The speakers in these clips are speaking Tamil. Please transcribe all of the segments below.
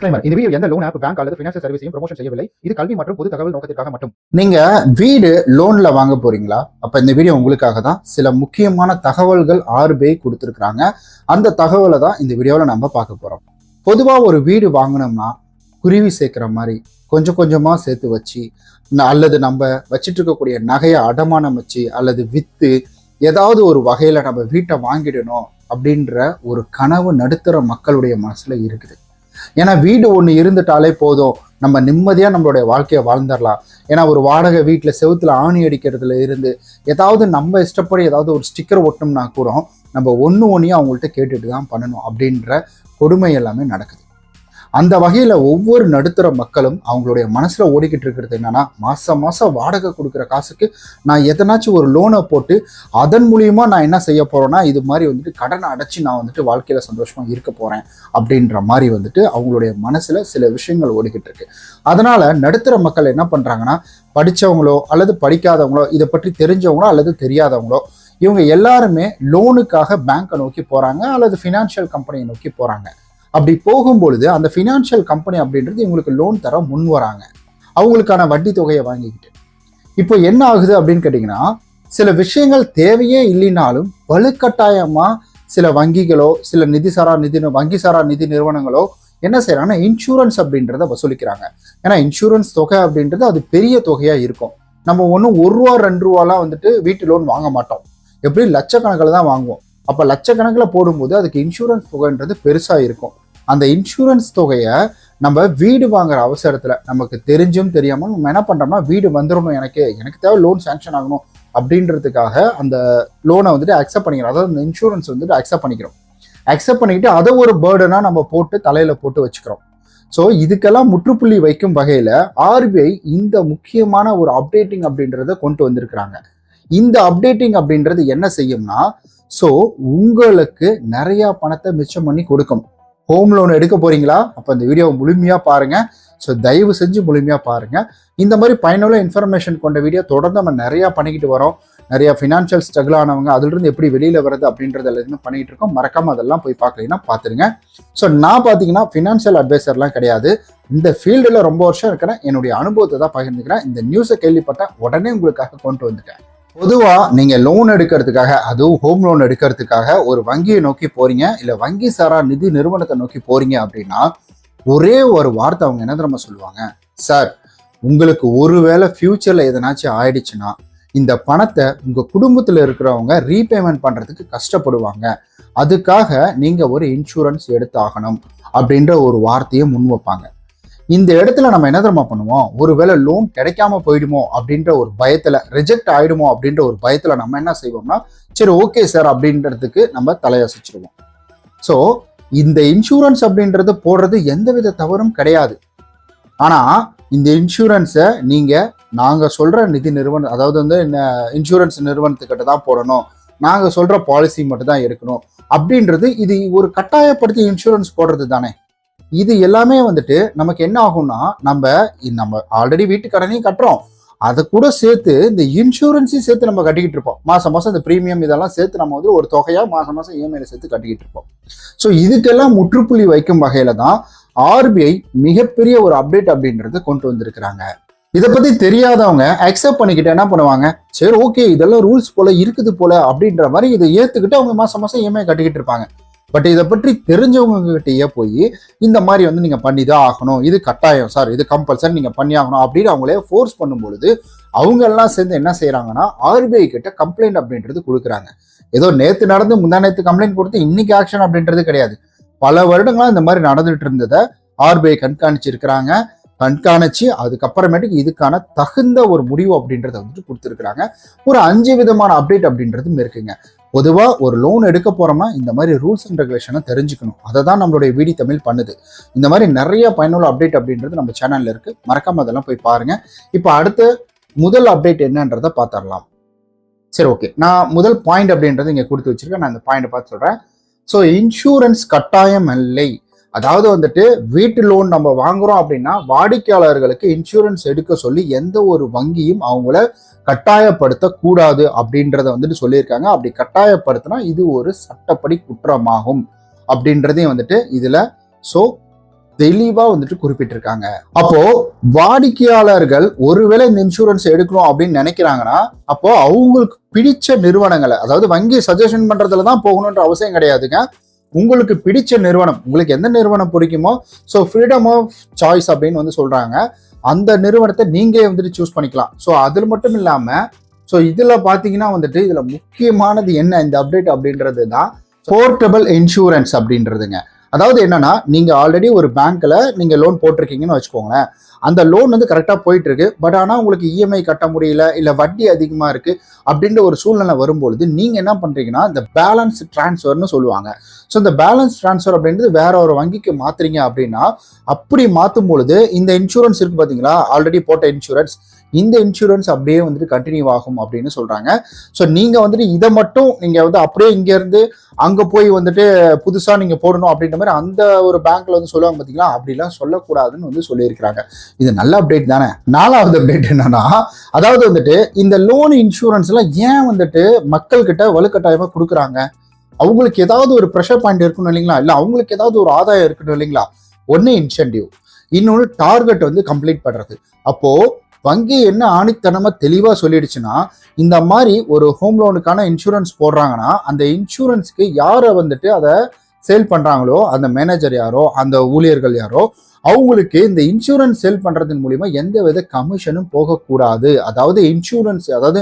இந்த வீடியோ எந்த லோன் ஆப், பேங்க் அல்லது ஃபினான்ஷியல் சர்வீஸையும் ப்ரமோஷன் செய்யவில்லை. இது கல்வி மற்றும் பொது தகவல் நோக்கத்திற்காக மட்டும். நீங்க வீடு லோன்ல வாங்க போறீங்களா? அப்ப இந்த வீடியோ உங்களுக்காக தான். சில முக்கியமான தகவல்கள் RBI கொடுத்துருக்காங்க. அந்த தகவலை தான் இந்த வீடியோவில் நம்ம பார்க்க போறோம். பொதுவா ஒரு வீடு வாங்கினோம்னா குருவி சேர்க்கிற மாதிரி கொஞ்சம் கொஞ்சமா சேர்த்து வச்சு, அல்லது நம்ம வச்சிட்டு இருக்கக்கூடிய நகையை அடமானம் வச்சு அல்லது வித்து ஏதாவது ஒரு வகையில நம்ம வீட்டை வாங்கிடணும் அப்படின்ற ஒரு கனவு நடுத்தர மக்களுடைய மனசுல இருக்குது. ஏன்னா வீடு ஒன்று இருந்துட்டாலே போதும், நம்ம நிம்மதியாக நம்மளுடைய வாழ்க்கையை வாழ்ந்துடலாம். ஏன்னா ஒரு வாடகை வீட்டில் செவுத்துல ஆணி அடிக்கிறதுல இருந்து ஏதாவது நம்ம இஷ்டப்படி ஏதாவது ஒரு ஸ்டிக்கர் ஒட்டணும்னா கூட நம்ம ஒன்றையும் அவங்கள்ட்ட கேட்டுட்டு தான் பண்ணணும் அப்படின்ற கொடுமை எல்லாமே நடக்குது. அந்த வகையில் ஒவ்வொரு நடுத்தர மக்களும் அவங்களுடைய மனசில் ஓடிக்கிட்டு இருக்கிறது என்னன்னா, மாதம் மாதம் வாடகை கொடுக்குற காசுக்கு நான் எதனாச்சும் ஒரு லோனை போட்டு அதன் மூலியமா நான் என்ன செய்ய போறேன்னா, இது மாதிரி வந்துட்டு கடனை அடைச்சி நான் வந்துட்டு வாழ்க்கையில சந்தோஷமா இருக்க போறேன் அப்படின்ற மாதிரி வந்துட்டு அவங்களுடைய மனசுல சில விஷயங்கள் ஓடிக்கிட்டு இருக்கு. அதனால நடுத்தர மக்கள் என்ன பண்றாங்கன்னா, படிச்சவங்களோ அல்லது படிக்காதவங்களோ, இதை பற்றி தெரிஞ்சவங்களோ அல்லது தெரியாதவங்களோ, இவங்க எல்லாருமே லோனுக்காக பேங்கை நோக்கி போறாங்க அல்லது ஃபினான்ஷியல் கம்பெனியை நோக்கி போறாங்க. அப்படி போகும்பொழுது அந்த ஃபினான்ஷியல் கம்பெனி அப்படின்றது இவங்களுக்கு லோன் தர முன் வராங்க, அவங்களுக்கான வட்டி தொகையை வாங்கிக்கிட்டு. இப்போ என்ன ஆகுது அப்படின்னு கேட்டிங்கன்னா, சில விஷயங்கள் தேவையே இல்லைனாலும் வலுக்கட்டாயமா சில வங்கிகளோ சில வங்கி சாரா நிதி நிறுவனங்களோ என்ன செய்யறாங்கன்னா, இன்சூரன்ஸ் அப்படின்றத வசூலிக்கிறாங்க. ஏன்னா இன்சூரன்ஸ் தொகை அப்படின்றது அது பெரிய தொகையா இருக்கும். நம்ம ஒன்றும் ₹1 ₹2 வந்துட்டு வீட்டு லோன் வாங்க மாட்டோம், எப்படி லட்சக்கணக்கில் தான் வாங்குவோம். அப்போ லட்சக்கணக்கில் போடும்போது அதுக்கு இன்சூரன்ஸ் தொகைன்றது பெருசா இருக்கும். அந்த இன்சூரன்ஸ் தொகையை நம்ம வீடு வாங்குற அவசரத்துல நமக்கு தெரிஞ்சும் தெரியாமல் நம்ம என்ன பண்றோம்னா, வீடு வந்துடணும், எனக்கு தேவை லோன் சாங்ஷன் ஆகணும் அப்படின்றதுக்காக அந்த லோனை வந்துட்டு அக்செப்ட் பண்ணிக்கிறோம். அதாவது அந்த இன்சூரன்ஸ் வந்துட்டு அக்செப்ட் பண்ணிக்கிட்டு அதை ஒரு பேர்டனா நம்ம போட்டு தலையில போட்டு வச்சுக்கிறோம். ஸோ இதுக்கெல்லாம் முற்றுப்புள்ளி வைக்கும் வகையில RBI இந்த முக்கியமான ஒரு அப்டேட்டிங் அப்படின்றத கொண்டு வந்திருக்கிறாங்க. இந்த அப்டேட்டிங் அப்படின்றது என்ன செய்யும்னா, ஸோ உங்களுக்கு நிறைய பணத்தை மிச்சம் பண்ணி கொடுக்கும். ஹோம் லோன் எடுக்க போறீங்களா? அப்போ இந்த வீடியோவை முழுமையாக பாருங்க. ஸோ தயவு செஞ்சு முழுமையாக பாருங்க. இந்த மாதிரி பயனுள்ள இன்ஃபர்மேஷன் கொண்ட வீடியோ தொடர்ந்து நம்ம நிறையா பண்ணிக்கிட்டு வரோம். நிறைய ஃபினான்ஷியல் ஸ்ட்ரகிள் ஆனவங்க அதிலிருந்து எப்படி வெளியில வருது அப்படின்றது எல்லாத்தையுமே பண்ணிட்டு இருக்கோம். மறக்காம அதெல்லாம் போய் பார்க்கலன்னா பார்த்துருங்க. ஸோ நான் பார்த்தீங்கன்னா ஃபினான்ஷியல் அட்வைசர்லாம் கிடையாது. இந்த ஃபீல்டில் ரொம்ப வருஷம் இருக்கிறேன். என்னுடைய அனுபவத்தை தான் பகிர்ந்துக்கிறேன். இந்த நியூஸை கேள்விப்பட்ட உடனே உங்களுக்காக கொண்டு வந்துட்டேன். பொதுவா நீங்க லோன் எடுக்கிறதுக்காக, அதுவும் ஹோம் லோன் எடுக்கிறதுக்காக ஒரு வங்கியை நோக்கி போறீங்க, இல்ல வங்கி சாரா நிதி நிறுவனத்தை நோக்கி போறீங்க அப்படின்னா ஒரே ஒரு வார்த்தை அவங்க என்ன தெரியுமா சொல்லுவாங்க, சார் உங்களுக்கு ஒருவேளை ஃபியூச்சர்ல எதனாச்சும் ஆயிடுச்சுன்னா இந்த பணத்தை உங்க குடும்பத்துல இருக்கிறவங்க ரீபேமெண்ட் பண்றதுக்கு கஷ்டப்படுவாங்க, அதுக்காக நீங்க ஒரு இன்சூரன்ஸ் எடுத்து ஆகணும் அப்படின்ற ஒரு வார்த்தையை முன் வைப்பாங்க. இந்த இடத்துல நம்ம என்ன தெரியுமா பண்ணுவோம், ஒருவேளை லோன் கிடைக்காம போயிடுமோ அப்படின்ற ஒரு பயத்துல, ரிஜெக்ட் ஆயிடுமோ அப்படின்ற ஒரு பயத்துல நம்ம என்ன செய்வோம்னா, சரி ஓகே சார் அப்படின்றதுக்கு நம்ம தலையசிச்சிருவோம். ஸோ இந்த இன்சூரன்ஸ் அப்படின்றது போடுறது எந்தவித தவறும் கிடையாது. ஆனா இந்த இன்சூரன்ஸை நாங்க சொல்ற நிதி நிறுவனம், அதாவது வந்து இன்சூரன்ஸ் நிறுவனத்துக்கிட்ட தான் போடணும், நாங்க சொல்ற பாலிசி மட்டும் தான் எடுக்கணும் அப்படின்றது இது ஒரு கட்டாயப்படுத்தி இன்சூரன்ஸ் போடுறது தானே. இது எல்லாமே வந்துட்டு நமக்கு என்ன ஆகும்னா, நம்ம ஆல்ரெடி வீட்டு கடனையும் கட்டுறோம், அதை கூட சேர்த்து இந்த இன்சூரன்ஸையும் சேர்த்து நம்ம கட்டிக்கிட்டு இருப்போம். மாசம் மாசம் இந்த பிரீமியம் இதெல்லாம் சேர்த்து நம்ம வந்து ஒரு தொகையா மாசம் மாசம் EMI சேர்த்து கட்டிக்கிட்டு இருப்போம். ஸோ இதுக்கெல்லாம் முற்றுப்புள்ளி வைக்கும் வகையில தான் RBI மிகப்பெரிய ஒரு அப்டேட் அப்படின்றது கொண்டு வந்திருக்கிறாங்க. இதை பத்தி தெரியாதவங்க அக்செப்ட் பண்ணிக்கிட்டு என்ன பண்ணுவாங்க, சரி ஓகே இதெல்லாம் ரூல்ஸ் போல இருக்குது போல அப்படின்ற மாதிரி இதை ஏத்துக்கிட்டு அவங்க மாசம் மாசம் EMI கட்டிக்கிட்டு இருப்பாங்க. பட் இதை பற்றி தெரிஞ்சவங்க கிட்டேயே போய் இந்த மாதிரி வந்து நீங்க பண்ணிதான் ஆகணும், இது கட்டாயம் சார், இது கம்பல்சரி நீங்க பண்ணி ஆகணும் அப்படின்னு அவங்களே ஃபோர்ஸ் பண்ணும் பொழுது அவங்க எல்லாம் சேர்ந்து என்ன செய்யறாங்கன்னா, RBI கிட்ட கம்ப்ளைண்ட் அப்படின்றது கொடுக்குறாங்க. ஏதோ நேத்து நடந்து முந்தா நேத்து கம்ப்ளைண்ட் கொடுத்து இன்னைக்கு ஆக்ஷன் அப்படின்றது கிடையாது. பல வருடங்களா இந்த மாதிரி நடந்துட்டு இருந்ததை RBI கண்காணிச்சு அதுக்கப்புறமேட்டுக்கு இதுக்கான தகுந்த ஒரு முடிவு அப்படின்றத வந்துட்டு கொடுத்துருக்குறாங்க. ஒரு 5 விதமான அப்டேட் அப்படின்றதும் இருக்குங்க. பொதுவா ஒரு லோன் எடுக்க போறோம்னா இந்த மாதிரி ரூல்ஸ் அண்ட் ரெகுலேஷனை தெரிஞ்சுக்கணும். அதை தான் நம்மளுடைய வீடி தமிழ் பண்ணுது. இந்த மாதிரி நிறைய பயனுள்ள அப்டேட் அப்படின்றது நம்ம சேனல்ல இருக்கு, மறக்காம அதெல்லாம் போய் பாருங்க. இப்போ அடுத்த முதல் அப்டேட் என்னன்றதை பார்த்துடலாம். சரி ஓகே, நான் முதல் பாயிண்ட் அப்படின்றது இங்க கொடுத்து வச்சிருக்கேன். நான் இந்த பாயிண்ட் பார்த்து சொல்றேன். ஸோ இன்சூரன்ஸ் கட்டாயம் இல்லை. அதாவது வந்துட்டு வீட்டு லோன் நம்ம வாங்குறோம் அப்படின்னா வாடிக்கையாளர்களுக்கு இன்சூரன்ஸ் எடுக்க சொல்லி எந்த ஒரு வங்கியும் அவங்கள கட்டாயப்படுத்த கூடாது அப்படின்றத வந்துட்டு சொல்லியிருக்காங்க. அப்படி கட்டாயப்படுத்தினா இது ஒரு சட்டப்படி குற்றமாகும் அப்படின்றதையும் வந்துட்டு இதுல ஸோ தெளிவா வந்துட்டு குறிப்பிட்டிருக்காங்க. அப்போ வாடிக்கையாளர்கள் ஒருவேளை இந்த இன்சூரன்ஸ் எடுக்கணும் அப்படின்னு நினைக்கிறாங்கன்னா அப்போ அவங்களுக்கு பிடிச்ச நிறுவனங்களை, அதாவது வங்கி சஜஷன் பண்றதுல தான் போகணுன்ற அவசியம் கிடையாதுங்க. உங்களுக்கு பிடிச்ச நிறுவனம், உங்களுக்கு எந்த நிறுவனம் பிடிக்குமோ, ஸோ ஃப்ரீடம் ஆஃப் சாய்ஸ் அப்படின்னு வந்து சொல்றாங்க, அந்த நிறுவனத்தை நீங்களே வந்துட்டு சூஸ் பண்ணிக்கலாம். ஸோ அதில் மட்டும் இல்லாம, ஸோ இதுல பாத்தீங்கன்னா வந்துட்டு இதுல முக்கியமானது என்ன இந்த அப்டேட் அப்படின்றது தான் போர்ட்டபிள் இன்சூரன்ஸ் அப்படின்றதுங்க. அதாவது என்னன்னா, நீங்க ஆல்ரெடி ஒரு பேங்க்ல நீங்க லோன் போட்டிருக்கீங்கன்னு வச்சுக்கோங்களேன், அந்த லோன் வந்து கரெக்டா போயிட்டு இருக்கு, பட் ஆனா உங்களுக்கு இஎம்ஐ கட்ட முடியல, இல்ல வட்டி அதிகமா இருக்கு அப்படின்ற ஒரு சூழ்நிலை வரும்பொழுது நீங்க என்ன பண்றீங்கன்னா, இந்த பேலன்ஸ் டிரான்ஸ்ஃபர்னு சொல்லுவாங்க. ஸோ இந்த பேலன்ஸ் டிரான்ஸ்ஃபர் அப்படின்றது வேற ஒரு வங்கிக்கு மாத்துறீங்க அப்படின்னா, அப்படி மாத்தும் பொழுது இந்த இன்சூரன்ஸ் இருக்கு பாத்தீங்களா, ஆல்ரெடி போட்ட இன்சூரன்ஸ், இந்த இன்சூரன்ஸ் அப்படியே வந்துட்டு கண்டினியூ ஆகும் அப்படின்னு சொல்றாங்க. ஸோ நீங்க வந்துட்டு இதை மட்டும் நீங்க வந்து அப்படியே இங்க இருந்து அங்க போய் வந்துட்டு புதுசா நீங்க போடணும் அப்படின்ற மாதிரி அந்த ஒரு பேங்க்ல வந்து சொல்லுவாங்க பாத்தீங்களா, அப்படிலாம் சொல்லக்கூடாதுன்னு வந்து சொல்லியிருக்கிறாங்க. இது நல்ல அப்டேட் தானே. 4வது அப்டேட் என்னன்னா, அதாவது வந்துட்டு இந்த லோன் இன்சூரன்ஸ் எல்லாம் ஏன் வந்துட்டு மக்கள் கிட்ட வலுக்கட்டாயமா கொடுக்குறாங்க? அவங்களுக்கு ஏதாவது ஒரு ப்ரெஷர் பாயிண்ட் இருக்கணும் இல்லைங்களா, இல்ல அவங்களுக்கு ஏதாவது ஒரு ஆதாயம் இருக்கணும் இல்லைங்களா. ஒன்னு இன்சென்டிவ், இன்னொன்று டார்கெட் வந்து கம்ப்ளீட் பண்றது. அப்போ வங்கி என்ன ஆணித்தனமா தெளிவா சொல்லிடுச்சுன்னா, இந்த மாதிரி ஒரு ஹோம் லோனுக்கான இன்சூரன்ஸ் போடுறாங்கன்னா அந்த இன்சூரன்ஸ்க்கு யாரை வந்துட்டு அதை சேல் பண்றாங்களோ, அந்த மேனேஜர் யாரோ, அந்த ஊழியர்கள் யாரோ, அவங்களுக்கு இந்த இன்சூரன்ஸ் சேல் பண்றதன் மூலியமா எந்த வித கமிஷனும் போகக்கூடாது. அதாவது இன்சூரன்ஸ், அதாவது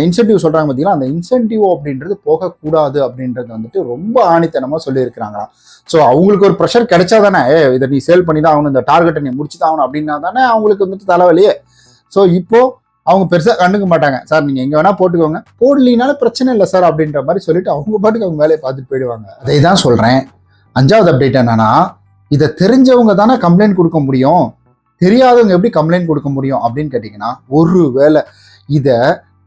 இன்சென்டிவ் சொல்றாங்க பார்த்தீங்கன்னா, அந்த இன்சென்டிவ் அப்படின்றது போகக்கூடாது அப்படின்றது வந்துட்டு ரொம்ப ஆணித்தனமா சொல்லியிருக்கிறாங்க. ஸோ அவங்களுக்கு ஒரு ப்ரெஷர் கிடைச்சா தானே, இதை நீ சேல் பண்ணி தான் ஆகணும், இந்த டார்கெட்டை நீ முடிச்சு தான் ஆகணும் அப்படின்னா தானே அவங்களுக்கு வந்துட்டு தலைவலியே. ஸோ இப்போ அவங்க பெருசாக கண்டுக்க மாட்டாங்க, சார் நீங்கள் எங்கே வேணா போட்டுக்கோங்க, போடலினாலும் பிரச்சனை இல்லை சார் அப்படின்ற மாதிரி சொல்லிட்டு அவங்க பாட்டுக்கு அவங்க வேலையை பார்த்துட்டு போயிடுவாங்க. அதை தான் சொல்கிறேன். 5வது அப்டேட் என்னன்னா, இதை தெரிஞ்சவங்க தானே கம்ப்ளைண்ட் கொடுக்க முடியும், தெரியாதவங்க எப்படி கம்ப்ளைண்ட் கொடுக்க முடியும் அப்படின்னு கேட்டிங்கன்னா, ஒரு வேளை இதை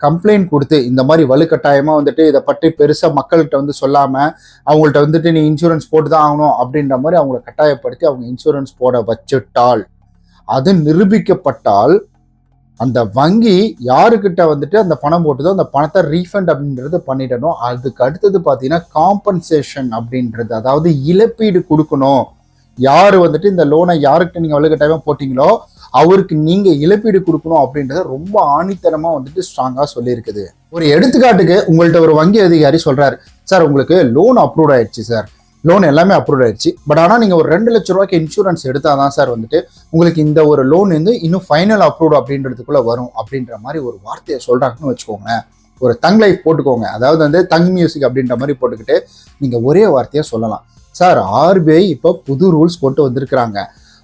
கம்ப்ளைண்ட் கொடுத்து இந்த மாதிரி வலுக்கட்டாயமாக வந்துட்டு இதை பற்றி பெருசாக மக்கள்கிட்ட வந்து சொல்லாமல் அவங்கள்ட்ட வந்துட்டு நீ இன்சூரன்ஸ் போட்டு தான் ஆகணும் அப்படின்ற மாதிரி அவங்கள கட்டாயப்படுத்தி அவங்க இன்சூரன்ஸ் போட வச்சுட்டால், அது நிரூபிக்கப்பட்டால் அந்த வங்கி யாருக்கிட்ட வந்துட்டு அந்த பணம் போட்டுதோ அந்த பணத்தை ரீஃபண்ட் அப்படின்றது பண்ணிடணும். அதுக்கு அடுத்தது பார்த்தீங்கன்னா காம்பன்சேஷன் அப்படின்றது, அதாவது இழப்பீடு கொடுக்கணும். யாரு வந்துட்டு இந்த லோனை யாருக்கிட்ட நீங்க வலுக்கட்டாயமா போட்டீங்களோ அவருக்கு நீங்க இழப்பீடு கொடுக்கணும் அப்படின்றத ரொம்ப ஆணித்தனமா வந்துட்டு ஸ்ட்ராங்கா சொல்லியிருக்குது. ஒரு எடுத்துக்காட்டுக்கு உங்கள்ட்ட ஒரு வங்கி அதிகாரி சொல்றாரு, சார் உங்களுக்கு லோன் அப்ரூவ் ஆயிடுச்சு சார், லோன் எல்லாமே அப்ரூவ் ஆயிடுச்சு, பட் ஆனால் நீங்கள் ஒரு 2 லட்ச ரூபாய்க்கு இன்சூரன்ஸ் எடுத்தால் தான் சார் வந்துட்டு உங்களுக்கு இந்த ஒரு லோன் வந்து இன்னும் ஃபைனல் அப்ரூவ் அப்படின்றதுக்குள்ளே வரும் அப்படின்ற மாதிரி ஒரு வார்த்தையை சொல்கிறாங்கன்னு வச்சுக்கோங்களேன். ஒரு தங் லைஃப் போட்டுக்கோங்க, அதாவது வந்து தங் மியூசிக் அப்படின்ற மாதிரி போட்டுக்கிட்டு நீங்கள் ஒரே வார்த்தையை சொல்லலாம், சார் ஆர்பிஐ இப்போ புது ரூல்ஸ் போட்டு வந்திருக்கிறாங்க.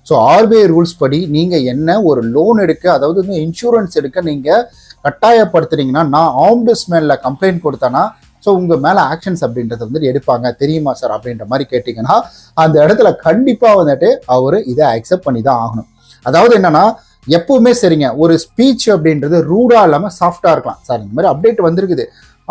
ஸோ ஆர்பிஐ ரூல்ஸ் படி நீங்கள் என்ன ஒரு லோன் எடுக்க, அதாவது வந்து இன்சூரன்ஸ் எடுக்க நீங்கள் கட்டாயப்படுத்துறீங்கன்னா, நான் ஆம்புட்ஸ்மேன்ல கம்ப்ளைண்ட் கொடுத்தேன்னா ஸோ உங்கள் மேலே ஆக்ஷன்ஸ் அப்படின்றத வந்துட்டு எடுப்பாங்க தெரியுமா சார் அப்படின்ற மாதிரி கேட்டிங்கன்னா, அந்த இடத்துல கண்டிப்பாக வந்துட்டு அவர் இதை அக்செப்ட் பண்ணி தான் ஆகணும். அதாவது என்னன்னா, எப்பவுமே சரிங்க, ஒரு ஸ்பீச் அப்படின்றது ரூடாக இல்லாமல் சாஃப்டாக இருக்கலாம். சார் இந்த மாதிரி அப்டேட் வந்திருக்குது,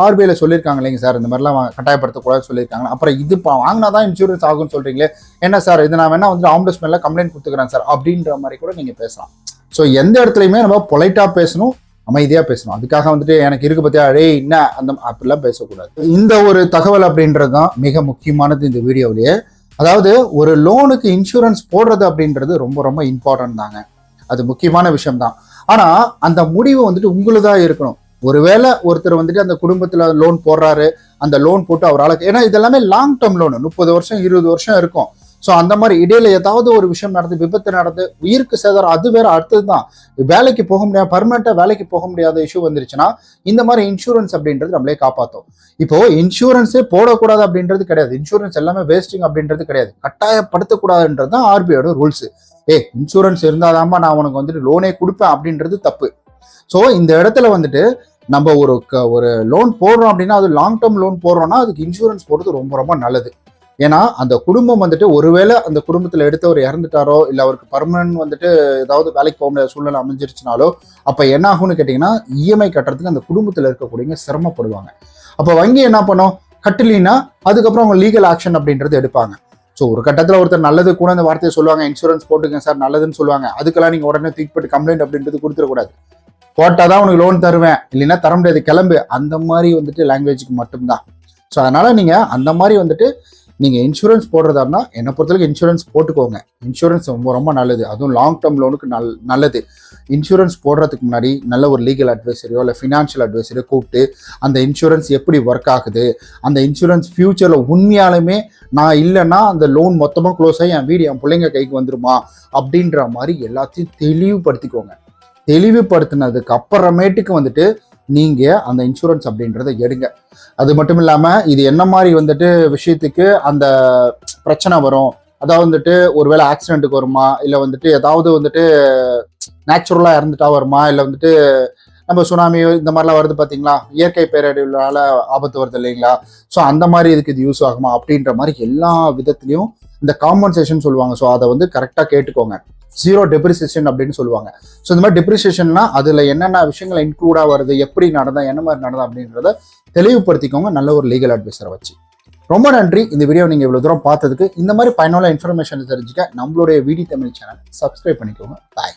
ஆர்பிஐல சொல்லியிருக்காங்க இல்லைங்க சார், இந்த மாதிரிலாம் கட்டாயப்படுத்தக்கூடாதுன்னு சொல்லியிருக்காங்க, அப்புறம் இது வாங்கினா தான் இன்சூரன்ஸ் ஆகும்னு சொல்கிறீங்களே, என்ன சார் இது நான் வேணா வந்து ஆம்புட்ஸ்மேன்ல கம்ப்ளைண்ட் கொடுத்துக்கிறேன் சார் அப்படின்ற மாதிரி கூட நீங்கள் பேசலாம். ஸோ எந்த இடத்துலையுமே நம்ம பொலைட்டாக பேசணும், அமைதியாக பேசணும். அதுக்காக வந்துட்டு எனக்கு இருக்கு பத்தியா அழே என்ன அந்த அப்படிலாம் பேசக்கூடாது. இந்த ஒரு தகவல் அப்படின்றது தான் மிக முக்கியமானது இந்த வீடியோவிலேயே. அதாவது ஒரு லோனுக்கு இன்சூரன்ஸ் போடுறது அப்படின்றது ரொம்ப ரொம்ப இம்பார்ட்டன்ட் தாங்க, அது முக்கியமான விஷயம் தான். ஆனால் அந்த முடிவு வந்துட்டு உங்களுதான் இருக்கணும். ஒருவேளை ஒருத்தர் வந்துட்டு அந்த குடும்பத்தில் லோன் போடுறாரு, அந்த லோன் போட்டு அவரால், ஏன்னா இதெல்லாமே லாங் டேர்ம் லோனு, 30 வருஷம் 20 வருஷம் இருக்கும். ஸோ அந்த மாதிரி இடையில ஏதாவது ஒரு விஷயம் நடந்து, விபத்து நடந்து, உயிருக்கு சேதாரம், அது வேற அடுத்தது தான். வேலைக்கு போக முடியாது, பர்மனெண்டா வேலைக்கு போக முடியாத இஷ்யூ வந்துருச்சுன்னா இந்த மாதிரி இன்சூரன்ஸ் அப்படின்றது நம்மளே காப்பாற்றும். இப்போ இன்சூரன்ஸே போடக்கூடாது அப்படின்றது கிடையாது, இன்சூரன்ஸ் எல்லாமே வேஸ்டிங் அப்படின்றது கிடையாது, கட்டாயப்படுத்தக்கூடாதுன்றது தான் ஆர்பிஐயோட ரூல்ஸ். இன்சூரன்ஸ் இருந்தாதாம்மா நான் உனக்கு வந்துட்டு லோனே கொடுப்பேன் அப்படின்றது தப்பு. ஸோ இந்த இடத்துல வந்துட்டு நம்ம ஒரு லோன் போடுறோம் அப்படின்னா, அது லாங் டேர்ம் லோன் போடுறோம்னா அதுக்கு இன்சூரன்ஸ் போடுறது ரொம்ப ரொம்ப நல்லது. ஏன்னா அந்த குடும்பம் வந்துட்டு ஒருவேளை அந்த குடும்பத்தில் எடுத்தவர் இறந்துட்டாரோ, இல்லை அவருக்கு பர்மனன்ட் வந்துட்டு ஏதாவது வேலைக்கு போக முடியாத சூழ்நிலை அமைஞ்சிருச்சுனாலோ, அப்போ என்ன ஆகும்னு கேட்டிங்கன்னா, இஎம்ஐ கட்டுறதுக்கு அந்த குடும்பத்தில் இருக்கக்கூடியவங்க சிரமப்படுவாங்க. அப்போ வங்கி என்ன பண்ணும், கட்டலினா அதுக்கப்புறம் அவங்க லீகல் ஆக்ஷன் அப்படின்றது எடுப்பாங்க. ஸோ ஒரு கட்டத்தில் ஒருத்தர் நல்லது கூட அந்த வார்த்தையை சொல்லுவாங்க, இன்சூரன்ஸ் போட்டுங்க சார் நல்லதுன்னு சொல்லுவாங்க, அதுக்கெல்லாம் நீங்கள் உடனே தூக்கிப்பட்டு கம்ப்ளைண்ட் அப்படின்றது கொடுத்துடக்கூடாது. போட்டாதான் உனக்கு லோன் தருவேன், இல்லைன்னா தர முடியாது கிளம்பு, அந்த மாதிரி வந்துட்டு லாங்குவேஜுக்கு மட்டும்தான். ஸோ அதனால நீங்கள் அந்த மாதிரி வந்துட்டு நீங்கள் இன்சூரன்ஸ் போடுறதா இருந்தால் என்னை பொறுத்தவரைக்கும் இன்சூரன்ஸ் போட்டுக்கோங்க. இன்சூரன்ஸ் ரொம்ப ரொம்ப நல்லது, அதுவும் லாங் டேர்ம் லோனுக்கு நல்லது. இன்சூரன்ஸ் போடுறதுக்கு முன்னாடி நல்ல ஒரு லீகல் அட்வைசரையோ இல்லை ஃபினான்ஷியல் அட்வைசரையோ கூப்பிட்டு அந்த இன்சூரன்ஸ் எப்படி ஒர்க் ஆகுது, அந்த இன்சூரன்ஸ் ஃபியூச்சரில் உண்மையாலுமே நான் இல்லைன்னா அந்த லோன் மொத்தமாக க்ளோஸ் ஆகி என் வீடு என் பிள்ளைங்க கைக்கு வந்துருமா அப்படின்ற மாதிரி எல்லாத்தையும் தெளிவுபடுத்திக்கோங்க. தெளிவுபடுத்தினதுக்கு அப்புறமேட்டுக்கு வந்துட்டு நீங்கள் அந்த இன்சூரன்ஸ் அப்படின்றத எடுங்க. அது மட்டும் இல்லாமல் இது என்ன மாதிரி வந்துட்டு விஷயத்துக்கு அந்த பிரச்சனை வரும், அதாவது வந்துட்டு ஒருவேளை ஆக்சிடென்ட்டுக்கு வருமா, இல்லை வந்துட்டு ஏதாவது வந்துட்டு நேச்சுரலாக இறந்துட்டா வருமா, இல்லை வந்துட்டு நம்ம சுனாமி இந்த மாதிரிலாம் வருது பார்த்தீங்களா, இயற்கை பேரழிவுனால ஆபத்து வருது இல்லைங்களா, ஸோ அந்த மாதிரி இதுக்கு இது யூஸ் ஆகுமா அப்படின்ற மாதிரி எல்லா விதத்துலையும் இந்த காம்பன்சேஷன் சொல்லுவாங்க. ஸோ அதை வந்து கரெக்டாக கேட்டுக்கோங்க. 0 டெப்ரிசியேஷன் அப்படின்னு சொல்லுவாங்க. ஸோ இந்த மாதிரி டெப்ரிசியேஷன்னா அதில் என்னென்ன விஷயங்கள் இன்க்ளூடாக வருது, எப்படி நடந்தா, என்ன மாதிரி நடந்தா அப்படின்றத தெளிவுபடுத்திக்கோங்க நல்ல ஒரு லீகல் அட்வைசரை வச்சு. ரொம்ப நன்றி இந்த வீடியோ நீங்கள் இவ்வளோ தூரம் பார்த்ததுக்கு. இந்த மாதிரி பயனுள்ள இன்ஃபர்மேஷன் தெரிஞ்சுக்க நம்மளுடைய விடி தமிழ் சேனல் சப்ஸ்கிரைப் பண்ணிக்கோங்க. பாய்.